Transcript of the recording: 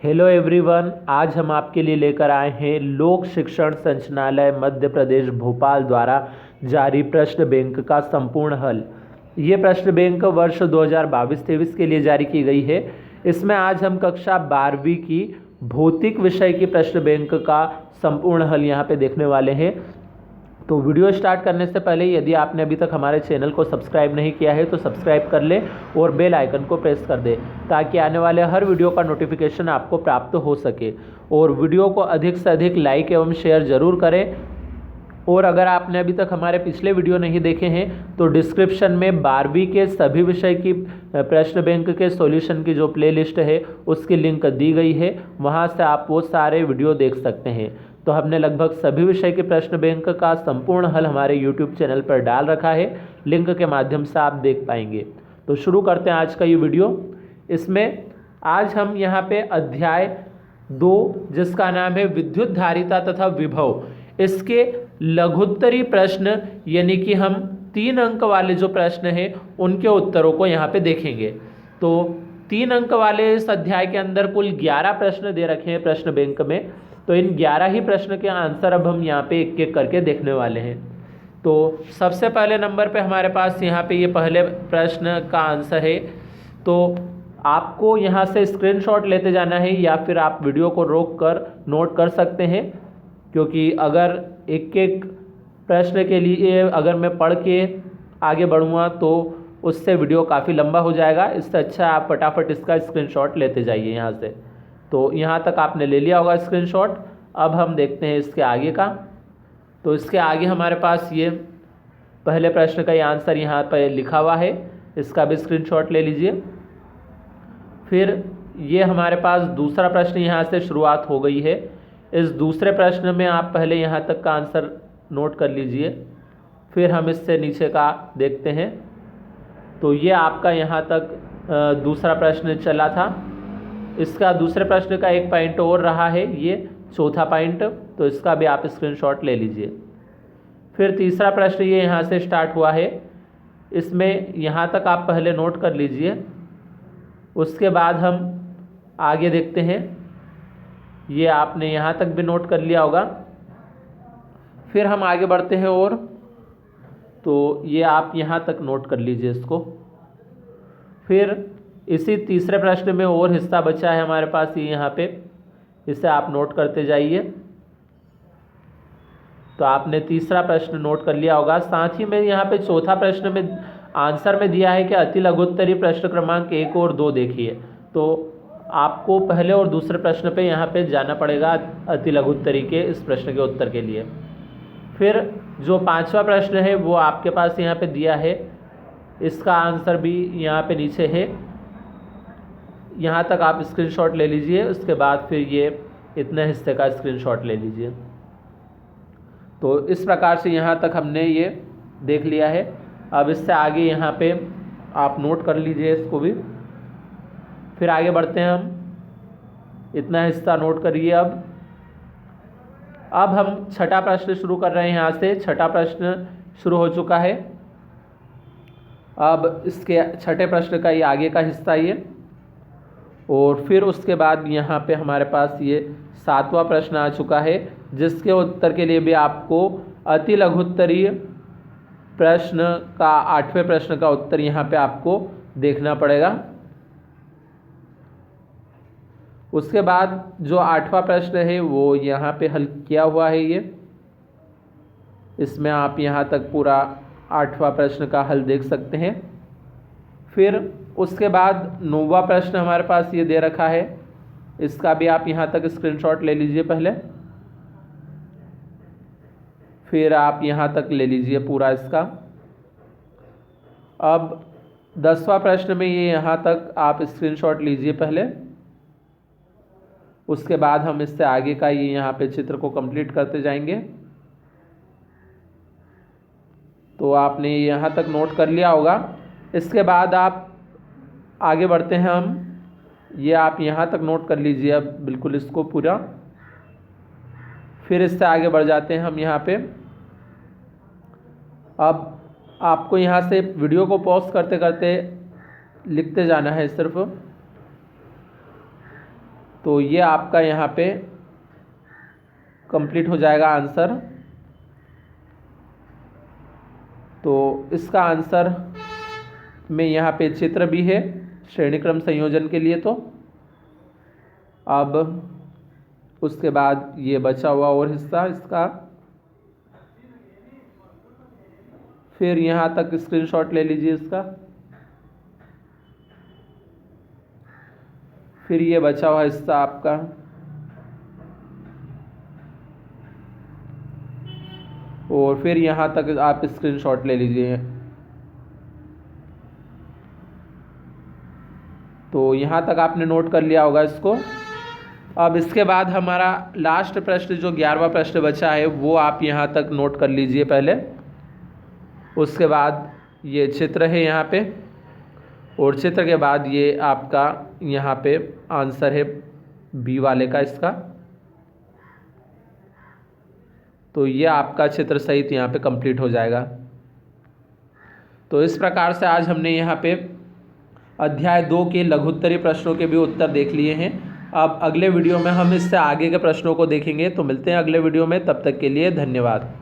Hello everyone, आज हम आपके लिए लेकर आए हैं लोक शिक्षण संचालनालय मध्य प्रदेश भोपाल द्वारा जारी प्रश्न बैंक का संपूर्ण हल। ये प्रश्न बैंक वर्ष 2022-23 के लिए जारी की गई है। इसमें आज हम कक्षा 12वीं की भौतिक विषय की प्रश्न बैंक का संपूर्ण हल यहाँ पे देखने वाले हैं। तो वीडियो स्टार्ट करने से पहले यदि आपने अभी तक हमारे चैनल को सब्सक्राइब नहीं किया है तो सब्सक्राइब कर ले और बेल आइकन को प्रेस कर दे ताकि आने वाले हर वीडियो का नोटिफिकेशन आपको प्राप्त हो सके। और वीडियो को अधिक से अधिक लाइक एवं शेयर ज़रूर करें। और अगर आपने अभी तक हमारे पिछले वीडियो नहीं देखे हैं तो डिस्क्रिप्शन में 12वीं के सभी विषय की प्रश्न बैंक के सॉल्यूशन की जो प्लेलिस्ट है उसकी लिंक दी गई है, वहां से आप वो सारे वीडियो देख सकते हैं। तो हमने लगभग सभी विषय के प्रश्न बैंक का संपूर्ण हल हमारे यूट्यूब चैनल पर डाल रखा है, लिंक के माध्यम से आप देख पाएंगे। तो शुरू करते हैं आज का ये वीडियो। इसमें आज हम यहाँ पे अध्याय 2 जिसका नाम है विद्युत धारिता तथा विभव, इसके लघुत्तरी प्रश्न यानी कि हम 3 अंक वाले जो प्रश्न हैं उनके उत्तरों को यहाँ पे देखेंगे। तो 3 अंक वाले इस अध्याय के अंदर कुल 11 प्रश्न दे रखे हैं प्रश्न बैंक में। तो इन 11 ही प्रश्न के आंसर अब हम यहाँ पे एक एक करके देखने वाले हैं। तो सबसे पहले नंबर पे हमारे पास यहाँ पे ये पहले प्रश्न का आंसर है। तो आपको यहाँ से स्क्रीनशॉट लेते जाना है या फिर आप वीडियो को रोक कर नोट कर सकते हैं, क्योंकि अगर एक एक प्रश्न के लिए अगर मैं पढ़ के आगे बढ़ूँगा तो उससे वीडियो काफ़ी लंबा हो जाएगा। इससे अच्छा आप फटाफट इसका स्क्रीनशॉट लेते जाइए यहाँ से। तो यहाँ तक आपने ले लिया होगा स्क्रीनशॉट। अब हम देखते हैं इसके आगे का। तो इसके आगे हमारे पास ये पहले प्रश्न का ये आंसर यहाँ पर लिखा हुआ है, इसका भी स्क्रीनशॉट ले लीजिए। फिर ये हमारे पास दूसरा प्रश्न यहाँ से शुरुआत हो गई है। इस दूसरे प्रश्न में आप पहले यहाँ तक का आंसर नोट कर लीजिए, फिर हम इससे नीचे का देखते हैं। तो ये आपका यहाँ तक दूसरा प्रश्न चला था। इसका दूसरे प्रश्न का एक पॉइंट और रहा है, ये चौथा पॉइंट, तो इसका भी आप स्क्रीनशॉट ले लीजिए। फिर तीसरा प्रश्न ये यहाँ से स्टार्ट हुआ है, इसमें यहाँ तक आप पहले नोट कर लीजिए, उसके बाद हम आगे देखते हैं। ये आपने यहाँ तक भी नोट कर लिया होगा। फिर हम आगे बढ़ते हैं और तो ये आप यहाँ तक नोट कर लीजिए इसको। फिर इसी तीसरे प्रश्न में और हिस्सा बचा है हमारे पास, ये यहाँ पे, इसे आप नोट करते जाइए। तो आपने तीसरा प्रश्न नोट कर लिया होगा। साथ ही में यहाँ पे चौथा प्रश्न में आंसर में दिया है कि अति लघुत्तरी प्रश्न क्रमांक 1 और 2 देखिए। तो आपको पहले और दूसरे प्रश्न पे यहाँ पे जाना पड़ेगा अति लघुत्तरी के इस प्रश्न के उत्तर के लिए। फिर जो 5वां प्रश्न है वो आपके पास यहाँ पे दिया है, इसका आंसर भी यहाँ पे नीचे है, यहाँ तक आप स्क्रीनशॉट ले लीजिए। उसके बाद फिर ये इतने हिस्से का स्क्रीनशॉट ले लीजिए। तो इस प्रकार से यहाँ तक हमने ये देख लिया है। अब इससे आगे यहाँ पे आप नोट कर लीजिए इसको भी। फिर आगे बढ़ते हैं हम, इतना हिस्सा नोट करिए। अब हम छठा प्रश्न शुरू कर रहे हैं। यहाँ से छठा प्रश्न शुरू हो चुका है। अब इसके छठे प्रश्न का ये आगे का हिस्सा ये, और फिर उसके बाद यहाँ पे हमारे पास ये 7वां प्रश्न आ चुका है, जिसके उत्तर के लिए भी आपको अति लघुत्तरीय प्रश्न का 8वें प्रश्न का उत्तर यहाँ पे आपको देखना पड़ेगा। उसके बाद जो 8वां प्रश्न है वो यहाँ पे हल किया हुआ है ये, इसमें आप यहाँ तक पूरा 8वां प्रश्न का हल देख सकते हैं। फिर उसके बाद 9वां प्रश्न हमारे पास ये दे रखा है, इसका भी आप यहाँ तक स्क्रीनशॉट ले लीजिए पहले। फिर आप यहाँ तक ले लीजिए पूरा इसका। अब 10वां प्रश्न में ये यहाँ तक आप स्क्रीनशॉट लीजिए पहले। उसके बाद हम इससे आगे का ये यहाँ पे चित्र को कंप्लीट करते जाएंगे। तो आपने यहाँ तक नोट कर लिया होगा। इसके बाद आप आगे बढ़ते हैं हम, ये आप यहाँ तक नोट कर लीजिए अब बिल्कुल इसको पूरा। फिर इससे आगे बढ़ जाते हैं हम यहाँ पे। अब आपको यहाँ से वीडियो को पॉज करते करते लिखते जाना है सिर्फ। तो ये आपका यहाँ पे कंप्लीट हो जाएगा आंसर। तो इसका आंसर में यहाँ पे चित्र भी है श्रेणी क्रम संयोजन के लिए। तो अब उसके बाद ये बचा हुआ और हिस्सा इसका, फिर यहाँ तक स्क्रीनशॉट ले लीजिए इसका। फिर ये बचा हुआ हिस्सा आपका, और फिर यहाँ तक आप स्क्रीनशॉट ले लीजिए। तो यहाँ तक आपने नोट कर लिया होगा इसको। अब इसके बाद हमारा लास्ट प्रश्न जो 11वां प्रश्न बचा है वो आप यहाँ तक नोट कर लीजिए पहले। उसके बाद ये चित्र है यहाँ पे, और चित्र के बाद ये आपका यहाँ पे आंसर है बी वाले का इसका। तो ये आपका चित्र सहित यहाँ पे कंप्लीट हो जाएगा। तो इस प्रकार से आज हमने यहाँ पे अध्याय 2 के लघुत्तरीय प्रश्नों के भी उत्तर देख लिए हैं। अब अगले वीडियो में हम इससे आगे के प्रश्नों को देखेंगे। तो मिलते हैं अगले वीडियो में, तब तक के लिए धन्यवाद।